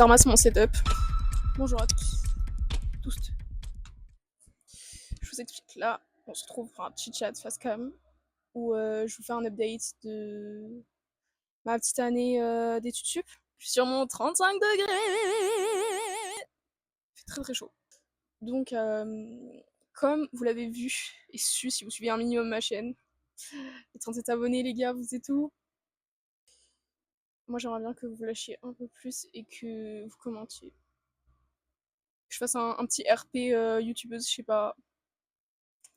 Ça ramasse mon setup. Bonjour à tous. Tous. Je vous explique là, on se retrouve pour un petit chat face cam où je vous fais un update de ma petite année d'études sup. Je suis sur mon 35 degrés. Il fait très très chaud. Donc, comme vous l'avez vu et su si vous suivez un minimum ma chaîne, les 37 abonnés, les gars, vous êtes où? Moi, j'aimerais bien que vous lâchiez un peu plus et que vous commentiez. Que je fasse un petit RP youtubeuse, je sais pas.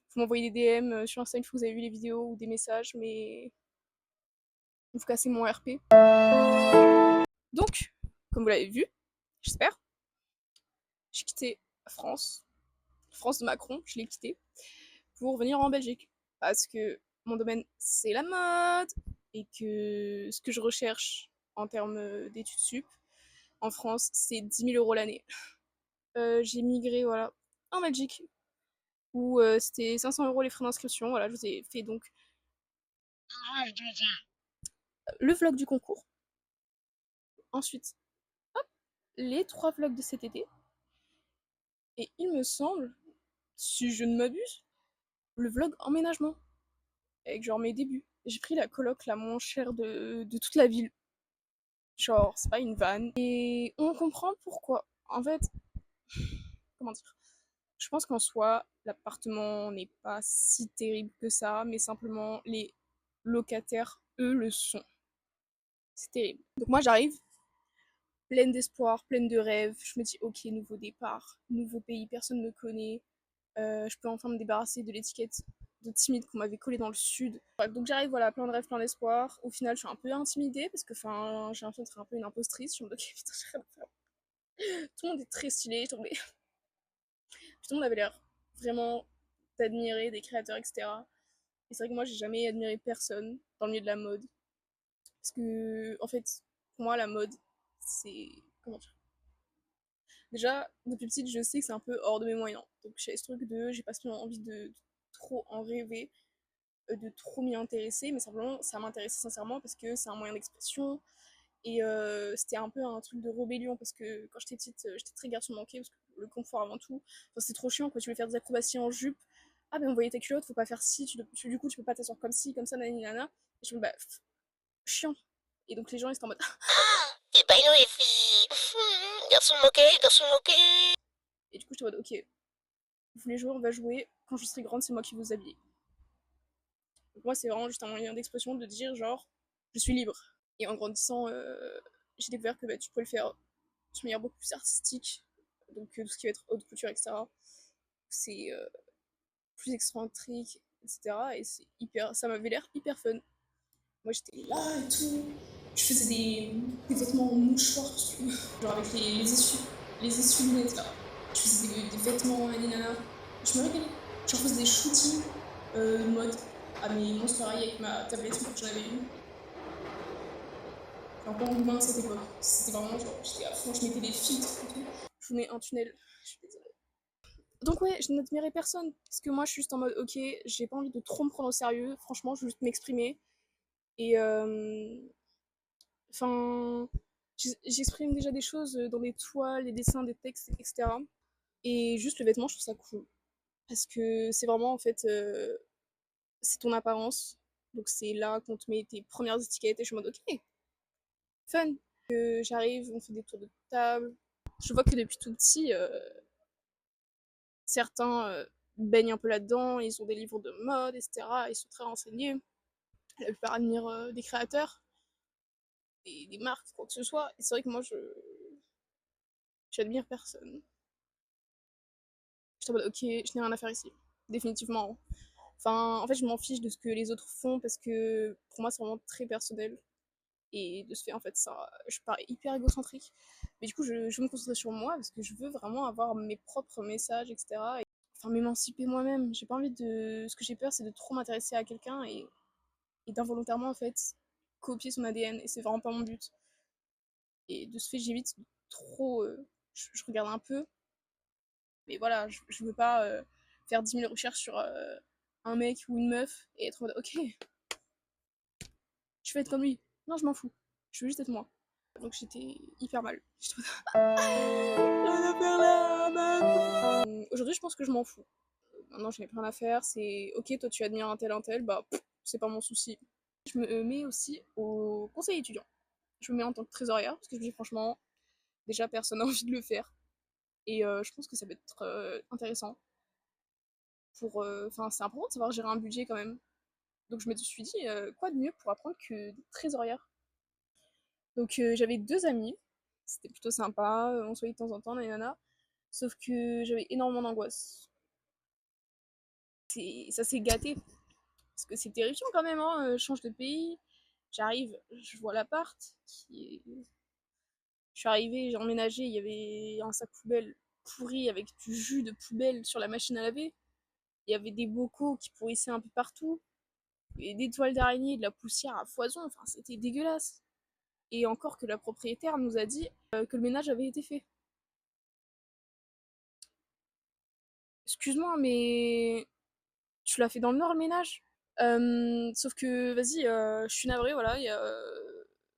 Vous m'envoyez des DM sur Insta une fois que vous avez vu les vidéos ou des messages, mais vous cassez mon RP. Donc, comme vous l'avez vu, j'espère, j'ai quitté la France, France de Macron, je l'ai quitté, pour venir en Belgique. Parce que mon domaine, c'est la mode, et que ce que je recherche en termes d'études sup, en France, c'est 10 000 € l'année. J'ai migré, voilà, en Belgique, où c'était 500 € les frais d'inscription. Voilà, je vous ai fait donc le vlog du concours. Ensuite, les 3 vlogs de cet été. Et il me semble, si je ne m'abuse, le vlog emménagement. Avec genre mes débuts. J'ai pris la coloc la moins chère de toute la ville. Genre, c'est pas une vanne. Et on comprend pourquoi. En fait, comment dire? Je pense qu'en soi, l'appartement n'est pas si terrible que ça, mais simplement les locataires, eux, le sont. C'est terrible. Donc moi, j'arrive, pleine d'espoir, pleine de rêves. Je me dis, ok, nouveau départ, nouveau pays, personne ne me connaît. Je peux enfin me débarrasser de l'étiquette de timide qu'on m'avait collée dans le sud. Bref, donc j'arrive, voilà, plein de rêves, plein d'espoir. Au final, je suis un peu intimidée parce que j'ai l'impression d'être un peu une impostrice. Je me dis, ok, putain, j'ai rien à faire. Tout le monde est très stylé, je trouvais. Tout le monde avait l'air vraiment d'admirer des créateurs, etc. Et c'est vrai que moi, j'ai jamais admiré personne dans le milieu de la mode. Parce que, en fait, pour moi, la mode, c'est. Comment dire? Déjà, depuis petite, je sais que c'est un peu hors de mes moyens. Donc j'ai ce truc de. J'ai pas spécialement envie de trop en rêver, de trop m'y intéresser, mais simplement ça m'intéressait sincèrement parce que c'est un moyen d'expression. Et c'était un peu un truc de rébellion parce que quand j'étais petite, j'étais très garçon manqué parce que le confort avant tout. Enfin, c'est trop chiant quand tu veux faire des acrobaties en jupe. Ah ben on voyait tes culottes, faut pas faire ci, du coup tu peux pas t'asseoir comme ci, comme ça, nanana. Et je me dis, bah, chiant. Et donc les gens ils étaient en mode. Et bah non les filles, garçon moqué, garçon moqué. Et du coup j'étais en mode, ok, vous voulez jouer, on va jouer. Quand je serai grande, c'est moi qui vous habille. Donc moi c'est vraiment juste un moyen d'expression de dire genre, je suis libre. Et en grandissant, j'ai découvert que bah, tu peux le faire de manière beaucoup plus artistique, donc tout ce qui va être haute couture, etc. C'est plus excentrique, etc. Et c'est hyper, ça m'avait l'air hyper fun. Moi j'étais là et tout, je faisais des vêtements en mouchoir, genre avec les essuie-lunettes là. Je faisais des vêtements et des nanas. Je me régalais. J'en faisais des shootings mode à mes monstres avec ma tablette, quand j'en avais une. Un peu engouement de cette époque. C'était vraiment genre, j'étais à fond, je mettais des filtres et tout. Je vous mets un tunnel, je suis désolée. Donc ouais, je n'admirais personne. Parce que moi, je suis juste en mode, ok, j'ai pas envie de trop me prendre au sérieux. Franchement, je veux juste m'exprimer. Et enfin, j'exprime déjà des choses dans des toiles, des dessins, des textes, etc. Et juste le vêtement, je trouve ça cool. Parce que c'est vraiment, en fait, c'est ton apparence. Donc c'est là qu'on te met tes premières étiquettes. Et je suis en mode, ok, fun. J'arrive, on fait des tours de table. Je vois que depuis tout petit, certains baignent un peu là-dedans, ils ont des livres de mode, etc. Ils sont très renseignés. La plupart admirent des créateurs, des marques, quoi que ce soit. Et c'est vrai que moi, j'admire personne. Je suis en mode, ok, je n'ai rien à faire ici. Définitivement. Enfin, en fait, je m'en fiche de ce que les autres font parce que pour moi, c'est vraiment très personnel. Et de ce fait, en fait, ça, je parais hyper égocentrique. Mais du coup, je veux me concentrer sur moi parce que je veux vraiment avoir mes propres messages, etc. Et, enfin, m'émanciper moi-même. J'ai pas envie de. Ce que j'ai peur, c'est de trop m'intéresser à quelqu'un et d'involontairement, en fait, copier son ADN. Et c'est vraiment pas mon but. Et de ce fait, j'évite trop. Je regarde un peu. Mais voilà, je veux pas faire 10 000 recherches sur un mec ou une meuf et être en mode, ok, je veux être comme lui. Non, je m'en fous. Je veux juste être moi. Donc j'étais hyper mal. Rien à faire là, man. Aujourd'hui, je pense que je m'en fous. Maintenant, je n'ai plus rien à faire. C'est ok, toi tu admires un tel, bah c'est pas mon souci. Je me mets aussi au conseil étudiant. Je me mets en tant que trésorière parce que je me dis franchement, déjà personne n'a envie de le faire. Et je pense que ça peut être intéressant. Enfin, c'est important de savoir gérer un budget quand même. Donc je me suis dit, quoi de mieux pour apprendre que d'être trésorière. Donc j'avais deux amis, c'était plutôt sympa, on se voyait de temps en temps, nanana. Sauf que j'avais énormément d'angoisse. Ça s'est gâté, parce que c'est terrifiant quand même, hein. Je change de pays, j'arrive, je vois l'appart, je suis arrivée, j'ai emménagé, il y avait un sac poubelle pourri avec du jus de poubelle sur la machine à laver. Il y avait des bocaux qui pourrissaient un peu partout, et des toiles d'araignée, de la poussière à foison, enfin c'était dégueulasse. Et encore que la propriétaire nous a dit que le ménage avait été fait. Excuse-moi, mais tu l'as fait dans le nord le ménage? Sauf que, vas-y, je suis navrée, voilà,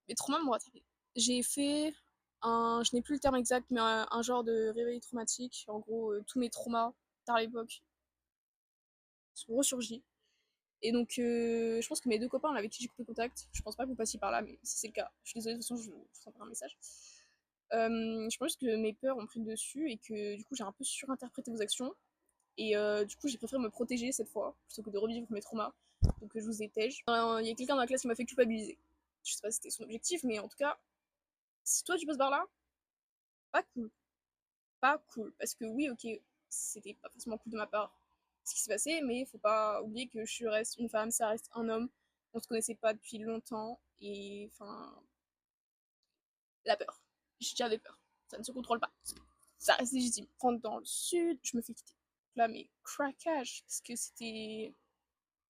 mes traumas m'ont rattrapé. J'ai fait je n'ai plus le terme exact, mais un genre de réveil traumatique. En gros, tous mes traumas par l'époque sont ressurgis. Et donc, je pense que mes deux copains avec qui j'ai coupé contact, je pense pas que vous passiez par là, mais si c'est le cas, je suis désolée, de toute façon, je vous enverrai un message. Je pense que mes peurs ont pris le dessus et que du coup, j'ai un peu surinterprété vos actions. Et du coup, j'ai préféré me protéger cette fois, plutôt que de revivre mes traumas. Donc je vous étège. Il y a quelqu'un dans la classe qui m'a fait culpabiliser. Je sais pas si c'était son objectif, mais en tout cas, si toi tu passes par là, pas cool. Pas cool. Parce que oui, ok, c'était pas forcément cool de ma part ce qui s'est passé, mais il faut pas oublier que je reste une femme, ça reste un homme. On se connaissait pas depuis longtemps, et enfin, la peur. J'avais peur. Ça ne se contrôle pas. Ça reste légitime. Prendre dans le sud, je me fais quitter. Là, mais craquage, parce que c'était.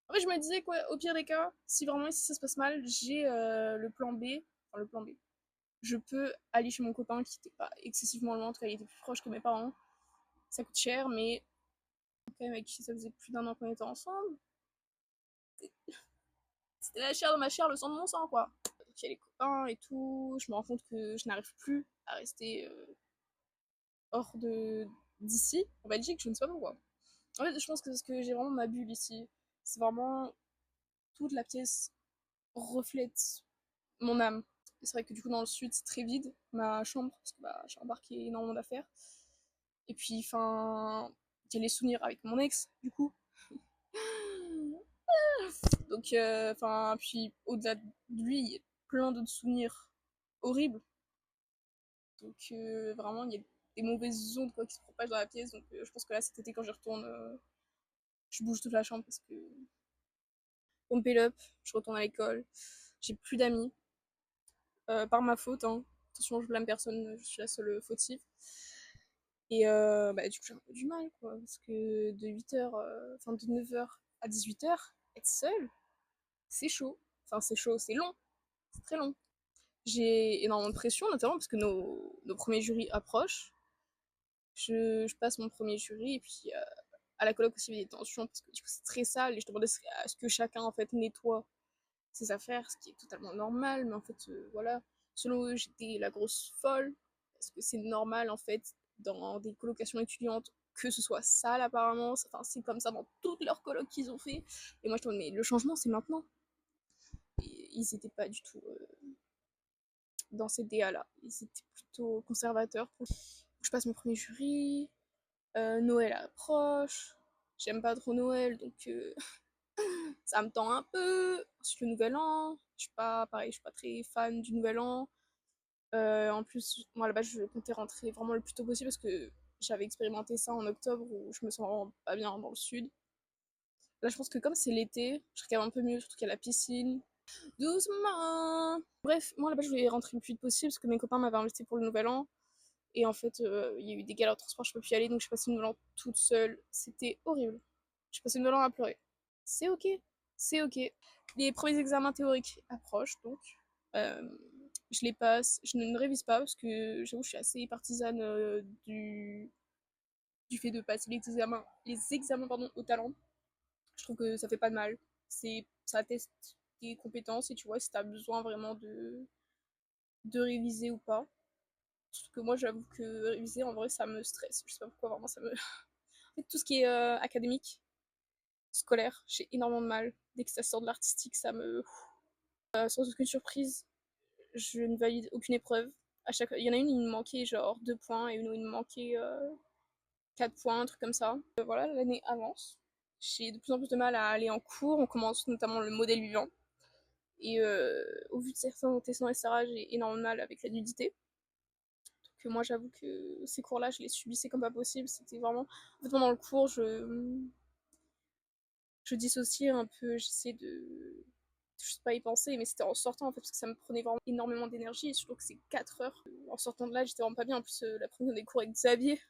En fait, je me disais quoi, au pire des cas, si vraiment si ça se passe mal, j'ai le plan B. Enfin, le plan B. Je peux aller chez mon copain qui n'était pas excessivement loin, en tout cas, il était plus proche que mes parents. Ça coûte cher, mais quand même avec qui ça faisait plus d'un an qu'on était ensemble. C'était la chair de ma chair, le sang de mon sang, quoi. Donc, il y a les copains et tout. Je me rends compte que je n'arrive plus à rester hors de d'ici, en Belgique, je ne sais pas pourquoi. En fait, je pense que c'est parce que j'ai vraiment ma bulle ici. C'est vraiment toute la pièce reflète mon âme. C'est vrai que du coup dans le sud c'est très vide, ma chambre, parce que bah, j'ai embarqué énormément d'affaires. Et puis enfin, il y a les souvenirs avec mon ex, du coup. Donc enfin, puis au-delà de lui, il y a plein d'autres souvenirs horribles. Donc vraiment, il y a des mauvaises ondes quoi, qui se propagent dans la pièce. Donc je pense que là cet été quand j'y retourne, je bouge toute la chambre parce que pump it up, je retourne à l'école, j'ai plus d'amis. Par ma faute, hein. Attention, je blâme personne, je suis la seule fautive. Et bah, du coup, j'ai un peu du mal, quoi. Parce que de 8h, enfin de 9h à 18h, être seule, c'est chaud. Enfin, c'est chaud, c'est long. C'est très long. J'ai énormément de pression, notamment parce que nos premiers jurys approchent. Je passe mon premier jury, et puis à la coloc aussi, il y a des tensions, parce que du coup, c'est très sale, et je demandais à ce que chacun, en fait, nettoie ses affaires, ce qui est totalement normal, mais en fait, voilà. Selon eux, j'étais la grosse folle, parce que c'est normal, en fait, dans des colocations étudiantes, que ce soit sale, apparemment. Enfin, c'est comme ça dans toutes leurs colocs qu'ils ont fait. Et moi, je me dis, mais le changement, c'est maintenant. Et ils n'étaient pas du tout dans ces DA-là. Ils étaient plutôt conservateurs. Je passe mon premier jury, Noël approche, j'aime pas trop Noël, donc ça me tend un peu. Ensuite, le nouvel an, je suis pas, pareil, je suis pas très fan du nouvel an. En plus, moi là-bas, je comptais rentrer vraiment le plus tôt possible parce que j'avais expérimenté ça en octobre où je me sens vraiment pas bien dans le sud. Là, je pense que comme c'est l'été, je serais quand même un peu mieux, surtout qu'il y a la piscine. Doucement. Bref, moi là-bas, je voulais rentrer le plus vite possible parce que mes copains m'avaient invité pour le nouvel an. Et en fait, il y a eu des galères de transport, je peux plus y aller, donc je passé le nouvel an toute seule. C'était horrible. J'ai passé le nouvel an à pleurer. C'est ok, c'est ok. Les premiers examens théoriques approchent, donc euh, je les passe. Je ne révise pas parce que j'avoue, je suis assez partisane du fait de passer les examens pardon, au talent. Je trouve que ça fait pas de mal. Ça teste tes compétences et tu vois si tu as besoin vraiment de réviser ou pas. Parce que moi, j'avoue que réviser, en vrai, ça me stresse. Je sais pas pourquoi, vraiment, ça me. En fait, tout ce qui est académique, scolaire, j'ai énormément de mal. Dès que ça sort de l'artistique, ça me. Sans aucune surprise, je ne valide aucune épreuve. À chaque... Il y en a une, il me manquait genre 2 points, et une où il me manquait 4 points, un truc comme ça. Voilà, l'année avance. J'ai de plus en plus de mal à aller en cours. On commence notamment le modèle vivant. Et au vu de certains antécédents SRA, j'ai énormément de mal avec la nudité. Donc moi, j'avoue que ces cours-là, je les subissais comme pas possible. C'était vraiment... En fait, pendant le cours, je dissociais un peu, j'essayais de... Je sais pas y penser, mais c'était en sortant en fait, parce que ça me prenait vraiment énormément d'énergie, et surtout que c'est 4 heures. En sortant de là, j'étais vraiment pas bien. En plus, l'après-midi, on a des cours avec Xavier.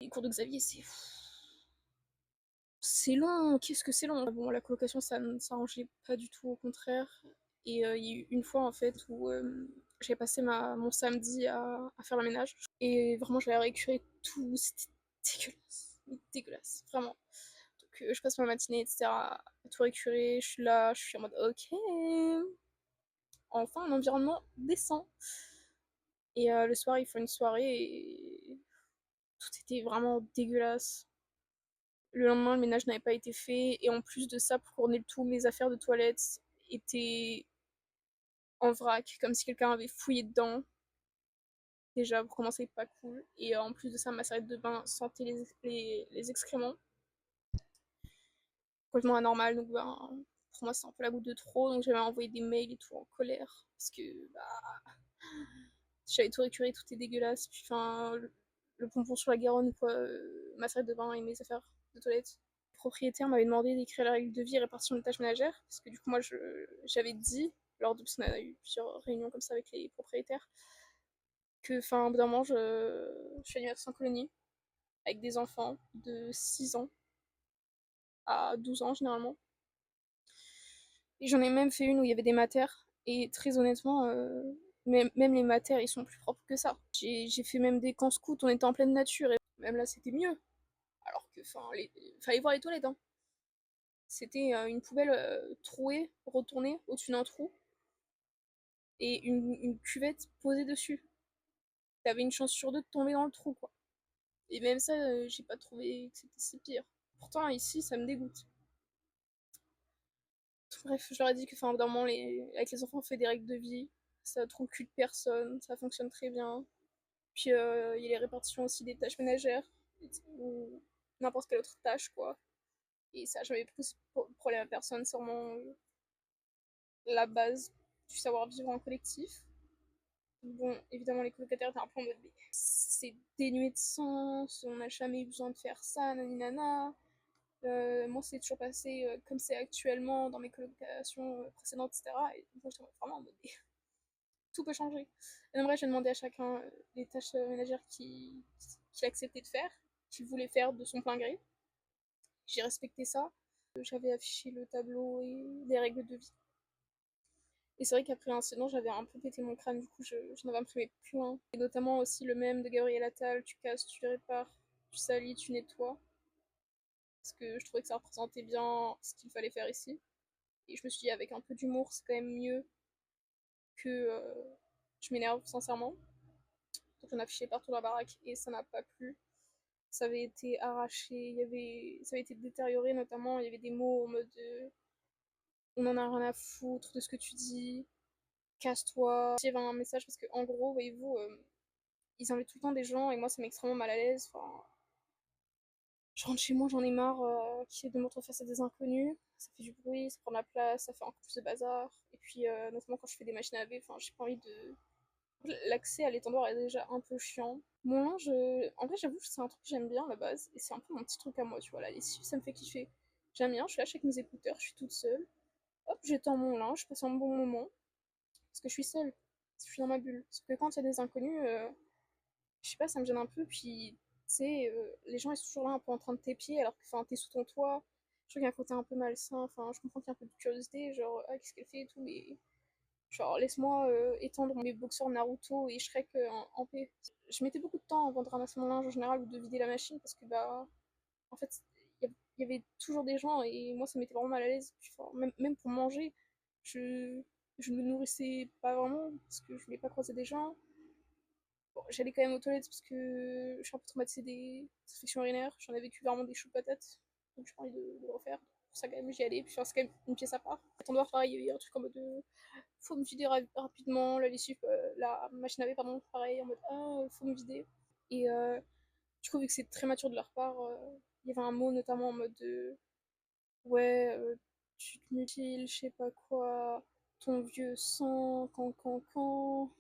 Les cours de Xavier, c'est. C'est long, qu'est-ce que c'est long. Bon, la colocation, ça ne s'arrangeait pas du tout, au contraire. Et il y a eu une fois, en fait, où j'avais passé mon samedi à faire le ménage. Et vraiment, j'avais récuré tout. C'était dégueulasse. Mais dégueulasse, vraiment. Donc, je passe ma matinée, etc., à tout récurer. Je suis là, je suis en mode, ok. Enfin, un environnement décent. Et le soir, ils font une soirée et tout était vraiment dégueulasse. Le lendemain, le ménage n'avait pas été fait. Et en plus de ça, pour couronner le tout, mes affaires de toilette étaient en vrac, comme si quelqu'un avait fouillé dedans. Déjà, pour commencer, pas cool. Et en plus de ça, ma serviette de bain sentait les excréments. Complètement anormal. Donc, ben, pour moi, c'est un peu la goutte de trop. Donc, j'avais envoyé des mails et tout en colère. Parce que, bah, j'avais tout récuré, tout est dégueulasse. Puis, enfin, le pompon sur la Garonne, quoi. Ma serviette de bain et mes affaires de toilette. Le propriétaire m'avait demandé d'écrire la règle de vie et répartition des tâches ménagères. Parce que, du coup, moi, j'avais dit, lors de. Parce qu'on a eu plusieurs réunions comme ça avec les propriétaires, que, enfin, au bout d'un moment, je suis animatrice en colonie, avec des enfants de 6 ans à 12 ans, généralement. Et j'en ai même fait une où il y avait des matères. Et très honnêtement, même les matères, ils sont plus propres que ça. J'ai fait même des camps scouts, on était en pleine nature. Et même là, c'était mieux. Alors que, enfin, fallait voir les toilettes. Hein. C'était une poubelle trouée, retournée au-dessus d'un trou. Et une cuvette posée dessus. T'avais une chance sur deux de tomber dans le trou, quoi. Et même ça, j'ai pas trouvé que c'était si pire. Pourtant, ici, ça me dégoûte. Bref, je leur ai dit que, enfin, d'un moment, avec les enfants, on fait des règles de vie. Ça trouve le cul de personne, ça fonctionne très bien. Puis, il y a les répartitions aussi des tâches ménagères, ou n'importe quelle autre tâche, quoi. Et ça n'a jamais posé problème à personne, c'est vraiment la base du savoir-vivre en collectif. Bon, évidemment, les colocataires étaient un peu en mode, c'est dénué de sens, on n'a jamais eu besoin de faire ça, naninana. Moi, c'est toujours passé comme c'est actuellement dans mes colocations précédentes, etc. Et moi, j'étais vraiment en mode, tout peut changer. Et en vrai, j'ai demandé à chacun les tâches ménagères qu'il acceptait de faire, qu'il voulait faire de son plein gré. J'ai respecté ça. J'avais affiché le tableau et les règles de vie. Et c'est vrai qu'après l'incident, j'avais un peu pété mon crâne, du coup, je n'avais imprimé plus un. Et notamment aussi le même de Gabriel Attal, tu casses, tu répares, tu salis, tu nettoies. Parce que je trouvais que ça représentait bien ce qu'il fallait faire ici. Et je me suis dit, avec un peu d'humour, c'est quand même mieux que je m'énerve, sincèrement. Donc on a affiché partout la baraque et ça n'a pas plu. Ça avait été arraché, ça avait été détérioré, notamment il y avait des mots en mode on en a rien à foutre de ce que tu dis, casse-toi. Il y avait un message parce que en gros, voyez-vous, ils invitent tout le temps des gens et moi ça m'est extrêmement mal à l'aise. Enfin, je rentre chez moi, j'en ai marre qu'il y ait de m'autre face à des inconnus. Ça fait du bruit, ça prend de la place, ça fait encore plus de bazar. Et puis, notamment quand je fais des machines à laver, enfin, j'ai pas envie de. L'accès à l'étendoir est déjà un peu chiant. Mon linge, en vrai, j'avoue que c'est un truc que j'aime bien à la base. Et c'est un peu mon petit truc à moi, tu vois. La lessive, ça me fait kiffer. J'aime bien, je suis là avec mes écouteurs, je suis toute seule. Hop, j'étends mon linge, je passe un bon moment. Parce que je suis seule. Je suis dans ma bulle. Parce que quand il y a des inconnus, je sais pas, ça me gêne un peu. Puis, tu sais, les gens ils sont toujours là un peu en train de t'épier alors que enfin, t'es sous ton toit. Je trouve qu'il y a un côté un peu malsain. Enfin, je comprends qu'il y a un peu de curiosité, genre, ah, qu'est-ce qu'elle fait et tout, mais genre, laisse-moi étendre mes boxeurs Naruto et Shrek en paix. Je mettais beaucoup de temps avant de ramasser mon linge en général ou de vider la machine parce que, bah, en fait, il y avait toujours des gens et moi ça m'était vraiment mal à l'aise. Puis, enfin, même pour manger, je Je me nourrissais pas vraiment parce que je voulais pas croiser des gens. Bon, j'allais quand même aux toilettes parce que je suis un peu traumatisée des infections urinaires. J'en ai vécu vraiment des choux de patates. Donc j'ai pas envie de le refaire. Pour ça, quand même, j'y allais. Puis enfin, c'est quand même une pièce à part. À ton devoir, pareil, il y avait un truc en mode faut me vider rapidement. La lessive, la machine à laver, pardon, pareil, en mode faut me vider. Et du coup, vu que c'est très mature de leur part, il y avait un mot notamment en mode ouais, tu te mutiles, je sais pas quoi, ton vieux sang, quand.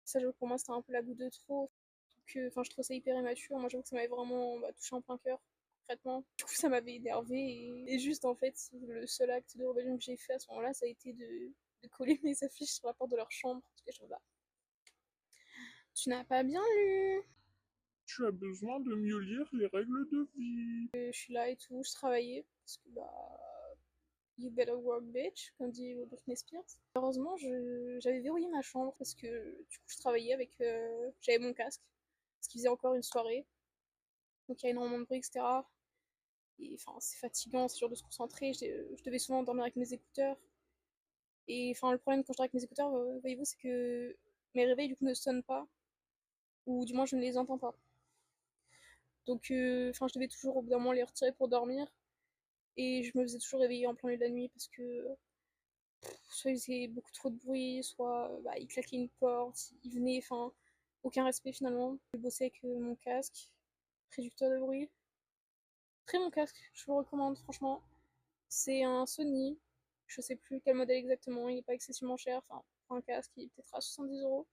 Ça, j'avoue, pour moi, c'était un peu la goutte de trop. Enfin, je trouve ça hyper immature. Moi, j'avoue que ça m'avait vraiment touché en plein cœur, concrètement. Du coup, ça m'avait énervé. Et juste, en fait, le seul acte de rébellion que j'ai fait à ce moment-là, ça a été de coller mes affiches sur la porte de leur chambre. Parce que je me dis, bah, tu n'as pas bien lu. Tu as besoin de mieux lire les règles de vie. Je suis là et tout, je travaillais. Parce que, bah, you better work, bitch, comme dit Britney Spears. Heureusement, j'avais verrouillé ma chambre parce que, du coup, je travaillais avec. J'avais mon casque. Parce qu'il faisait encore une soirée. Donc, il y a énormément de bruit, etc. Et enfin, c'est fatigant, c'est dur de se concentrer. Je devais souvent dormir avec mes écouteurs. Et enfin, le problème quand je dors avec mes écouteurs, voyez-vous, c'est que mes réveils du coup ne sonnent pas. Ou du moins, je ne les entends pas. Donc, enfin, je devais toujours au bout d'un moment les retirer pour dormir. Et je me faisais toujours réveiller en plein milieu de la nuit parce que soit il faisait beaucoup trop de bruit, soit bah, il claquait une porte, il venait, enfin, aucun respect finalement. Je bossais avec mon casque, réducteur de bruit. Très bon casque, je vous le recommande franchement. C'est un Sony, je sais plus quel modèle exactement, il est pas excessivement cher, enfin, pour un casque, il est peut-être à 70 €,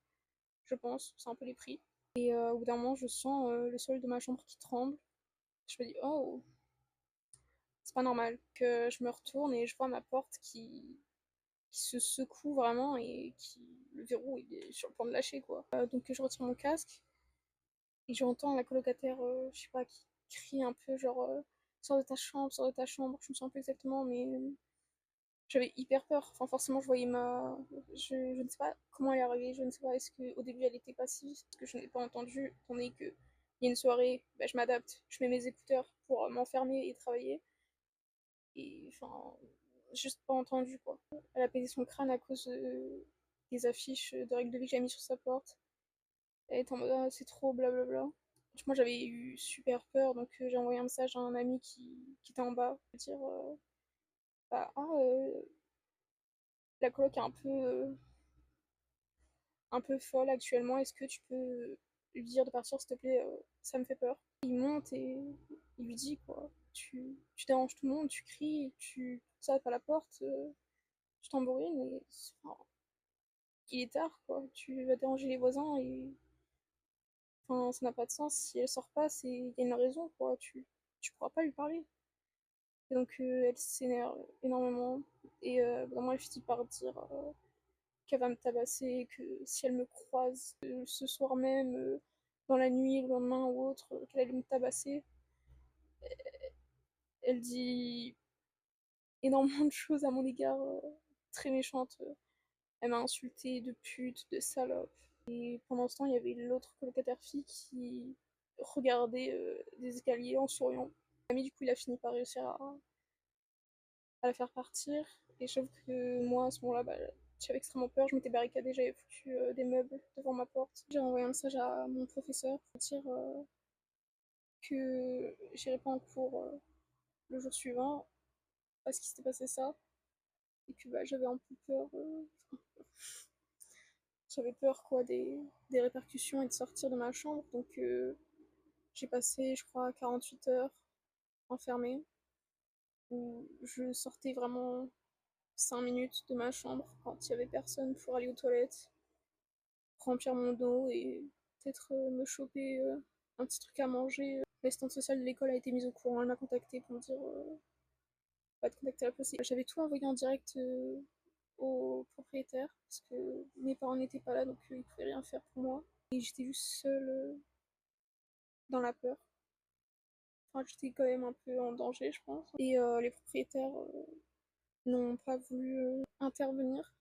je pense, c'est un peu les prix. Et au bout d'un moment, je sens le sol de ma chambre qui tremble. Je me dis, oh, c'est pas normal. Que je me retourne et je vois ma porte qui se secoue vraiment et qui, le verrou, il est sur le point de lâcher, quoi. Donc je retire mon casque et j'entends la colocataire, je sais pas, qui crie un peu, genre, sors de ta chambre, sors de ta chambre. Je me sens plus exactement, mais j'avais hyper peur. Enfin, forcément, je voyais ma. Je ne sais pas comment elle est arrivée. Je ne sais pas, est-ce qu'au début elle était passive, parce que je n'ai pas entendu, étant donné qu'il y a une soirée, bah, je m'adapte, je mets mes écouteurs pour m'enfermer et travailler. Et enfin, juste pas entendu quoi. Elle a pété son crâne à cause des affiches de règles de vie que j'ai mis sur sa porte. Elle était en mode ah, c'est trop blablabla. Moi j'avais eu super peur donc j'ai envoyé un message à un ami qui était en bas pour dire bah, la coloc est un peu folle actuellement, est-ce que tu peux lui dire de partir s'il te plaît, ça me fait peur. Il monte et il lui dit quoi, tu déranges tout le monde, tu cries, tu tapes à la porte, tu tambourines et enfin, il est tard quoi, tu vas déranger les voisins et enfin ça n'a pas de sens, si elle sort pas, c'est il y a une raison quoi, tu pourras pas lui parler. Et donc elle s'énerve énormément et vraiment elle finit par dire qu'elle va me tabasser, que si elle me croise ce soir même, dans la nuit, le lendemain ou autre, qu'elle allait me tabasser. Elle dit énormément de choses à mon égard, très méchantes. Elle m'a insultée de pute, de salope. Et pendant ce temps, il y avait l'autre colocataire fille qui regardait des escaliers en souriant. L'ami, du coup, il a fini par réussir à la faire partir. Et j'avoue que moi, à ce moment-là, bah, j'avais extrêmement peur. Je m'étais barricadée, j'avais foutu des meubles devant ma porte. J'ai envoyé un message à mon professeur pour dire que j'irai pas en cours le jour suivant parce qu'il s'était passé ça. Et que bah, j'avais un peu peur. J'avais peur quoi des répercussions et de sortir de ma chambre. Donc j'ai passé, je crois, 48 heures enfermée. Où je sortais vraiment 5 minutes de ma chambre quand il y avait personne pour aller aux toilettes, remplir mon dos et peut-être me choper un petit truc à manger. L'assistante sociale de l'école a été mise au courant, elle m'a contactée pour me dire pas de contacter la police. J'avais tout envoyé en direct au propriétaire parce que mes parents n'étaient pas là donc ils pouvaient rien faire pour moi. Et j'étais juste seule dans la peur. Enfin, j'étais quand même un peu en danger, je pense. Et les propriétaires n'ont pas voulu intervenir.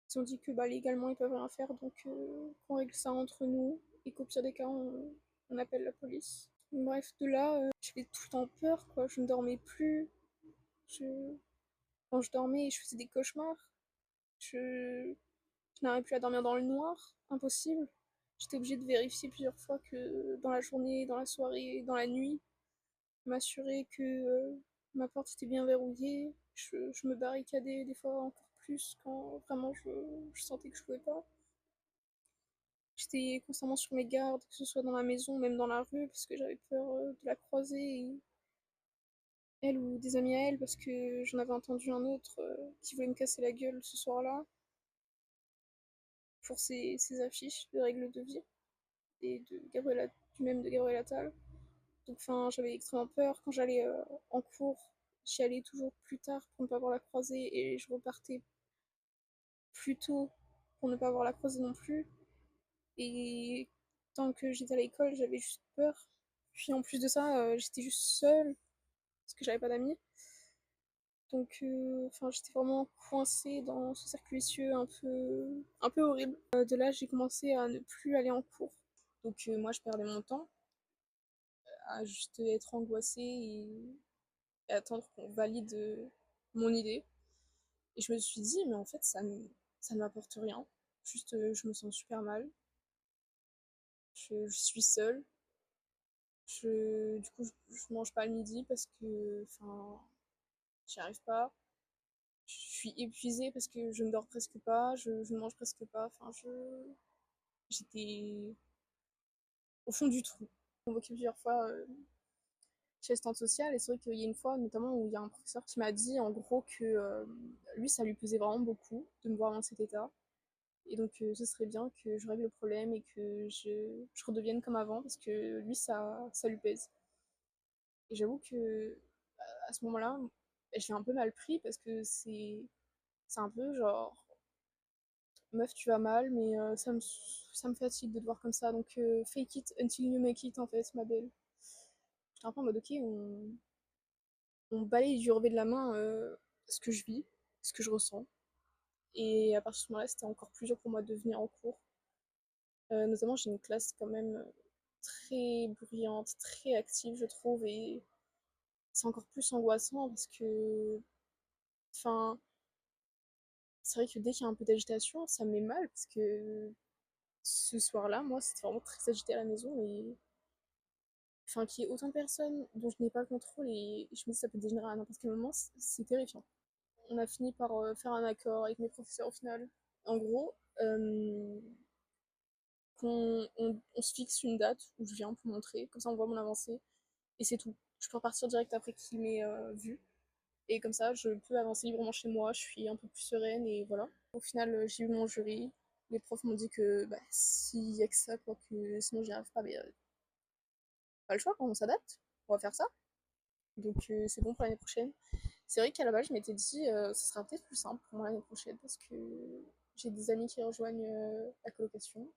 Ils ont dit que bah, légalement ils peuvent rien faire, donc qu'on règle ça entre nous et qu'au pire des cas on appelle la police. Bref, de là, j'avais tout le temps peur, quoi. Je ne dormais plus. Je... Quand je dormais, je faisais des cauchemars. Je, je n'arrivais plus à dormir dans le noir, impossible. J'étais obligée de vérifier plusieurs fois que dans la journée, dans la soirée, dans la nuit, m'assurer que ma porte était bien verrouillée. Je me barricadais des fois encore plus quand vraiment je sentais que je pouvais pas. J'étais constamment sur mes gardes, que ce soit dans la maison, même dans la rue, parce que j'avais peur de la croiser, elle ou des amis à elle, parce que j'en avais entendu un autre qui voulait me casser la gueule ce soir-là pour ses affiches de règles de vie et du même de Gabriel Attal. Donc enfin, j'avais extrêmement peur. Quand j'allais en cours, j'y allais toujours plus tard pour ne pas voir la croisée et je repartais plus tôt pour ne pas voir la croisée non plus. Et tant que j'étais à l'école, j'avais juste peur. Puis en plus de ça, j'étais juste seule parce que j'avais pas d'amis. Donc enfin, j'étais vraiment coincée dans ce cercle vicieux un peu horrible. De là, j'ai commencé à ne plus aller en cours. Donc moi, je perdais mon temps à juste être angoissée et attendre qu'on valide mon idée. Et je me suis dit, mais en fait, ça ne m'apporte rien. Juste, je me sens super mal. Je suis seule. Du coup, je mange pas le midi parce que, enfin, j'y arrive pas. Je suis épuisée parce que je ne dors presque pas, je ne mange presque pas. Enfin, j'étais au fond du trou. Convoqué plusieurs fois chez assistante sociale et c'est vrai qu'il y a une fois notamment où il y a un professeur qui m'a dit en gros que lui ça lui pesait vraiment beaucoup de me voir dans cet état et donc ce serait bien que je règle le problème et que je redevienne comme avant parce que lui ça lui pèse. Et j'avoue que à ce moment-là, je l'ai un peu mal pris parce que c'est un peu genre meuf tu vas mal mais ça me fatigue de te voir comme ça donc fake it until you make it en fait ma belle. J'étais un peu en mode ok on balaye du revers de la main ce que je vis, ce que je ressens. Et à partir de ce moment-là, c'était encore plus dur pour moi de venir en cours. Notamment, j'ai une classe quand même très bruyante, très active, je trouve, et c'est encore plus angoissant parce que, enfin, c'est vrai que dès qu'il y a un peu d'agitation, ça me met mal parce que ce soir-là, moi, c'était vraiment très agité à la maison et, enfin, qu'il y ait autant de personnes dont je n'ai pas le contrôle et je me dis ça peut dégénérer à n'importe quel moment, c'est terrifiant. On a fini par faire un accord avec mes professeurs au final. En gros, on se fixe une date où je viens pour montrer, comme ça on voit mon avancée, et c'est tout. Je peux repartir direct après qu'il m'ait vu, et comme ça je peux avancer librement chez moi, je suis un peu plus sereine, et voilà. Au final, j'ai eu mon jury, les profs m'ont dit que bah, s'il y a que ça, quoi, que sinon j'y arrive pas, mais pas le choix, quand on s'adapte, on va faire ça. Donc c'est bon pour l'année prochaine. C'est vrai qu'à la base, je m'étais dit, ce sera peut-être plus simple pour moi l'année prochaine parce que j'ai des amis qui rejoignent la colocation.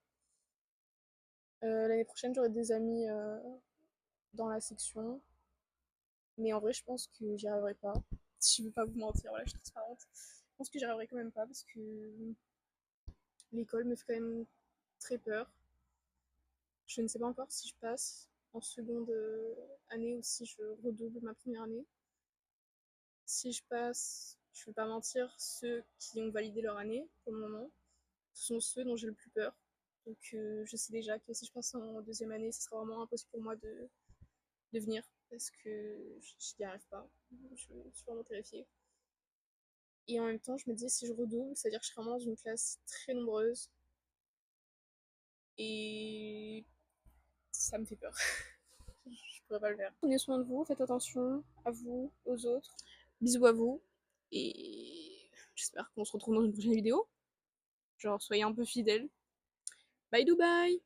L'année prochaine, j'aurai des amis dans la section. Mais en vrai, je pense que j'y arriverai pas. Si je veux pas vous mentir, voilà, je suis transparente. Je pense que j'y arriverai quand même pas parce que l'école me fait quand même très peur. Je ne sais pas encore si je passe en seconde année ou si je redouble ma première année. Si je passe, je ne vais pas mentir, ceux qui ont validé leur année pour le moment, ce sont ceux dont j'ai le plus peur. Donc je sais déjà que si je passe en deuxième année, ce sera vraiment impossible pour moi de venir parce que je n'y arrive pas. Je suis vraiment terrifiée. Et en même temps, je me dis, si je redouble, c'est-à-dire que je serai vraiment dans une classe très nombreuse. Et ça me fait peur. Je pourrais pas le faire. Prenez soin de vous, faites attention à vous, aux autres. Bisous à vous. Et j'espère qu'on se retrouve dans une prochaine vidéo. Genre, soyez un peu fidèles. Bye Dubaï!